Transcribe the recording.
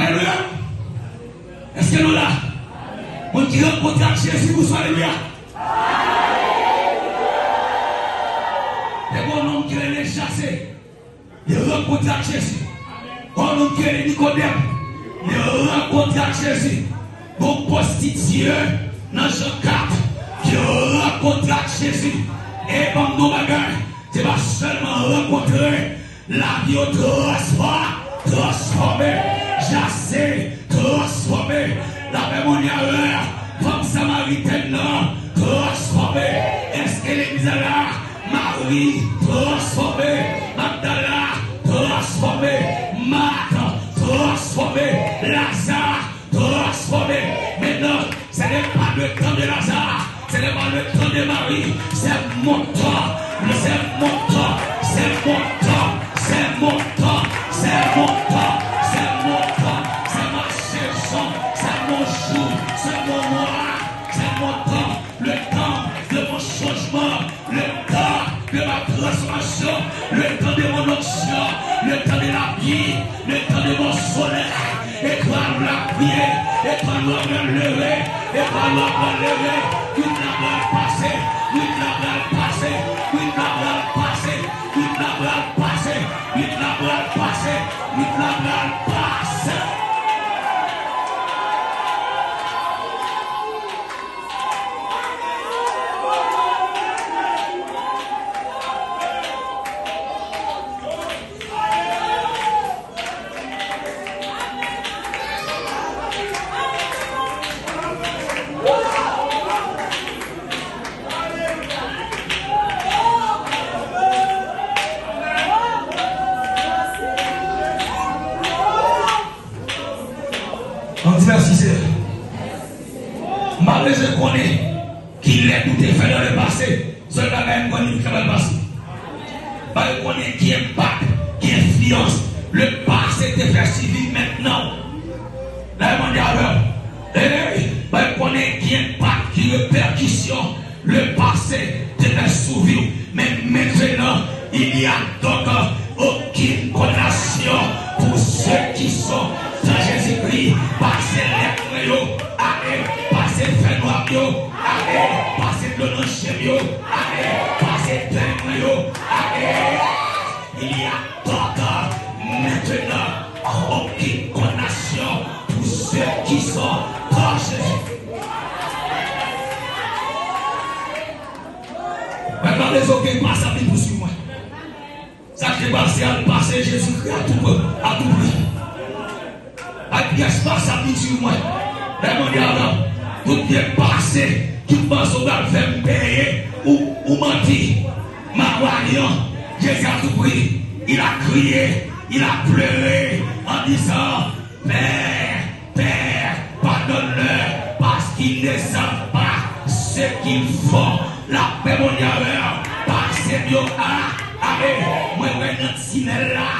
Alléluia. Est-ce que nous là? On qui rencontre Jésus pour soi, Alléluia. Les bons hommes qui les chassés, ils rencontrent Jésus. Bon homme qui est Nicodème, ils rencontrent Jésus. Bon prostitué dans Jean 4, qui rencontrent Jésus. Et bon nos bagages, c'est pas seulement rencontrer la vie transformée, chassée, transformée. La mémoniale, femme samaritaine, transformée. Est-ce que l'église là? Marie, transformée. Magdala, transformée. Marthe, transformée. Lazare, transformé. Maintenant, ce n'est pas le temps de Lazare, ce n'est pas le temps de Marie, c'est mon temps, c'est mon temps, c'est mon temps, c'est mon temps, c'est mon temps, c'est mon temps, c'est ma saison, c'est mon jour, c'est mon mois, c'est mon temps, le temps de mon changement, le temps de ma transformation, le temps de mon onction, le temps de la vie, le temps de mon soleil. Et toi nous la prier, et toi nous la lever, et toi nous la lever, toute la balle passée, toute la balle passée, toute la balle passée, toute la balle passée, toute la balle passée, toute la balle passée. Merci, c'est. Malgré je connais qu'il est tout fait dans le passé, cela même connaît qui va le passé. Je connais qui impacte, qui influence. Le passé te fait civil maintenant. Là, je dis alors, je connais qui impacte, qui répercussion. Le passé te fait sourire. Mais maintenant, il n'y a donc aucune condamnation pour ceux qui sont dans Jésus-Christ. Passez les moyens, allez, passez les noir, allez, passez le non-chério, allez, passez les moyens, allez. Il y a donc maintenant aucune condamnation pour ceux qui sont dans Jésus. Maintenant, les autres qui passent à vie pour suivre moi. Ça qui est passé à passer Jésus-Christ à tout prix. À pièce passe à vie sur moi. Demandez alors, tout bien passé, qui pense au gars faire me payer ou mentir. Ma voyant, Jésus a tout pris. Il a crié, il a pleuré en disant, Père, Père, pardonne-leur parce qu'ils ne savent pas ce qu'ils font. La paix mondiale, parce que Dieu a, allez, moi, je vais dans le cinéma là.